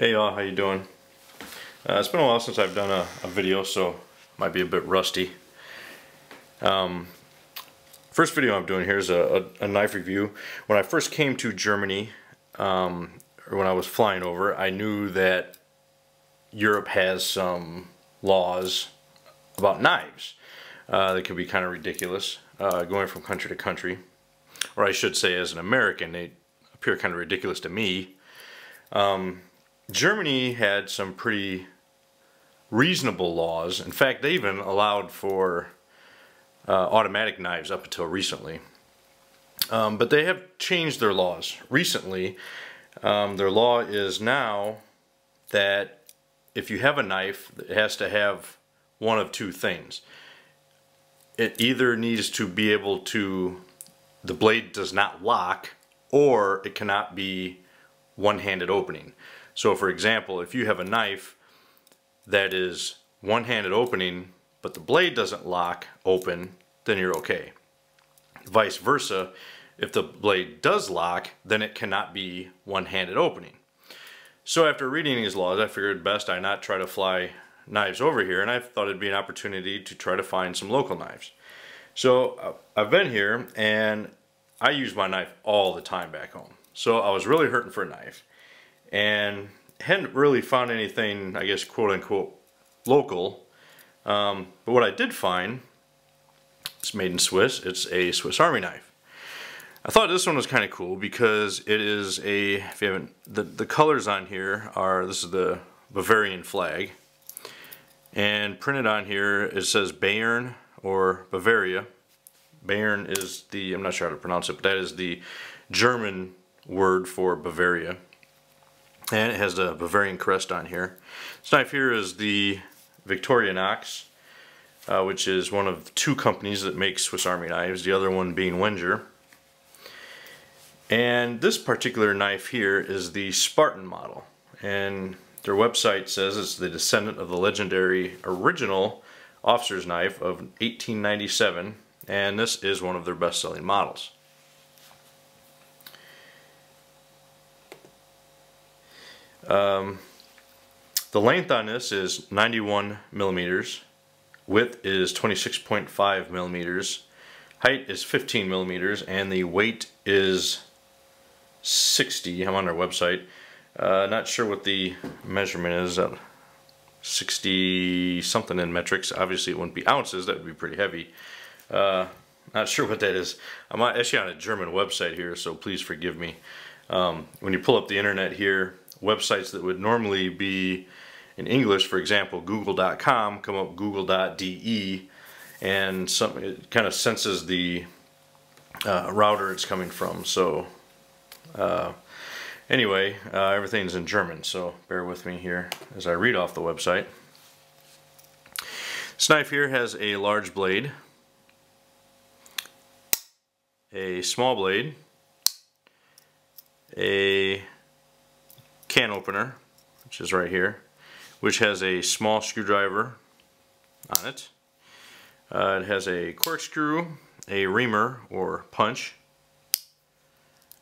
Hey y'all, how you doing? It's been a while since I've done a video, so might be a bit rusty. First video I'm doing here is a knife review. When I first came to Germany, or when I was flying over, I knew that Europe has some laws about knives that can be kind of ridiculous, going from country to country. Or I should say, as an American, they appear kind of ridiculous to me. Germany had some pretty reasonable laws. In fact, they even allowed for automatic knives up until recently. But they have changed their laws recently. Their law is now that if you have a knife, it has to have one of two things. It either needs to be able to, the blade does not lock, or it cannot be one-handed opening. So for example, if you have a knife that is one-handed opening but the blade doesn't lock open, then you're okay. Vice versa, if the blade does lock, then it cannot be one-handed opening. So after reading these laws, I figured best I not try to fly knives over here, and I thought it'd be an opportunity to try to find some local knives. So I've been here and I use my knife all the time back home. So I was really hurting for a knife and hadn't really found anything, I guess, quote-unquote local. But what I did find, it's made in Swiss. It's a Swiss Army knife. I thought this one was kind of cool because it is a, if you haven't, the colors on here are, this is the Bavarian flag. And printed on here it says Bayern or Bavaria. Bayern is the, I'm not sure how to pronounce it, but that is the German word for Bavaria. And it has the Bavarian crest on here. This knife here is the Victorinox, which is one of two companies that make Swiss Army knives, the other one being Wenger. And this particular knife here is the Spartan model. And their website says it's the descendant of the legendary original officer's knife of 1897, and this is one of their best-selling models. The length on this is 91 millimeters, width is 26.5 millimeters, height is 15 millimeters, and the weight is 60. I'm on their website. Not sure what the measurement is. 60 something in metrics. Obviously it wouldn't be ounces, that would be pretty heavy. Not sure what that is. I'm actually on a German website here, so please forgive me. When you pull up the internet here, websites that would normally be in English, for example google.com, come up google.de, and it kind of senses the router it's coming from. So anyway, everything's in German, so bear with me here as I read off the website. This knife here has a large blade, a small blade, a can opener, which is right here, which has a small screwdriver on it. It has a corkscrew, a reamer or punch,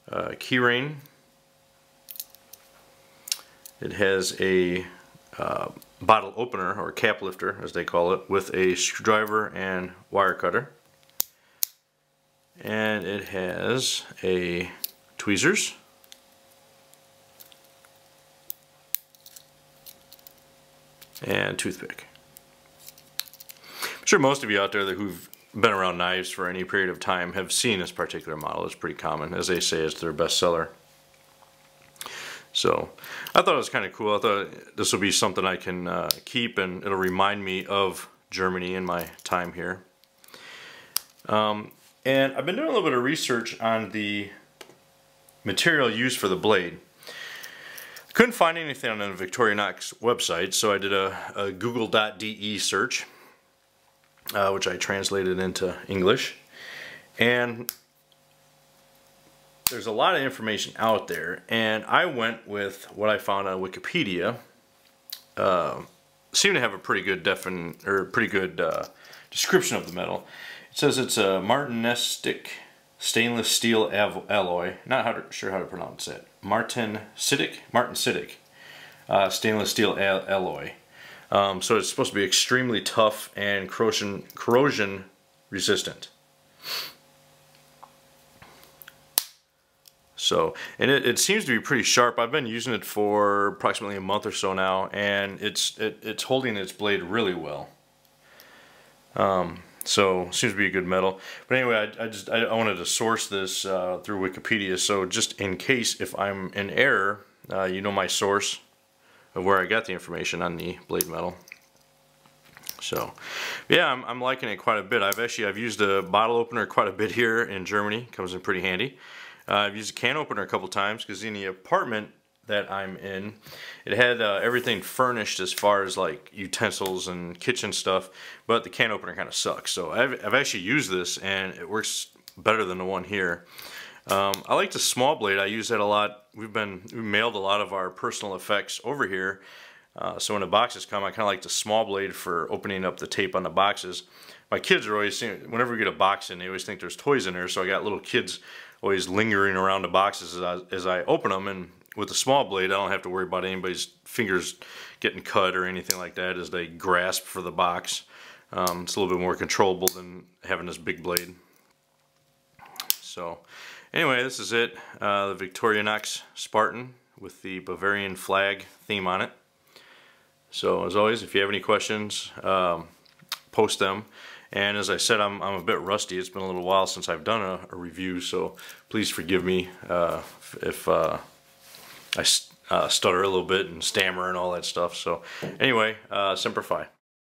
a key ring. It has a bottle opener, or cap lifter as they call it, with a screwdriver and wire cutter. And it has a tweezers, and toothpick. I'm sure most of you out there who've been around knives for any period of time have seen this particular model. It's pretty common. As they say, it's their bestseller. So I thought it was kind of cool. I thought this will be something I can keep, and it'll remind me of Germany and my time here. And I've been doing a little bit of research on the material used for the blade. Couldn't find anything on the Victorinox website, so I did a google.de search, which I translated into English. And there's a lot of information out there, and I went with what I found on Wikipedia. Seemed to have a pretty good description of the metal. It says it's a martensitic stainless steel alloy. Not sure how to pronounce it. Martensitic. stainless steel alloy. So it's supposed to be extremely tough and corrosion resistant. So, and it seems to be pretty sharp. I've been using it for approximately a month or so now, and it's holding its blade really well. So seems to be a good metal. But anyway, I wanted to source this through Wikipedia, so just in case if I'm in error, you know my source of where I got the information on the blade metal. So yeah, I'm liking it quite a bit. I've used a bottle opener quite a bit here in Germany. Comes in pretty handy. I've used a can opener a couple times because in the apartment that I'm in, it had everything furnished as far as like utensils and kitchen stuff, but the can opener kind of sucks. So I've actually used this and it works better than the one here. I like the small blade. I use that a lot. We mailed a lot of our personal effects over here. So when the boxes come, I kind of like the small blade for opening up the tape on the boxes. My kids are always saying, whenever we get a box in, they always think there's toys in there, so I got little kids always lingering around the boxes as I open them, and with the small blade I don't have to worry about anybody's fingers getting cut or anything like that as they grasp for the box. It's a little bit more controllable than having this big blade. So anyway, this is it, the Victorinox Spartan with the Bavarian flag theme on it. So as always, if you have any questions, post them. And as I said, I'm a bit rusty. It's been a little while since I've done a review, so please forgive me if I stutter a little bit and stammer and all that stuff. So anyway, Semper Fi.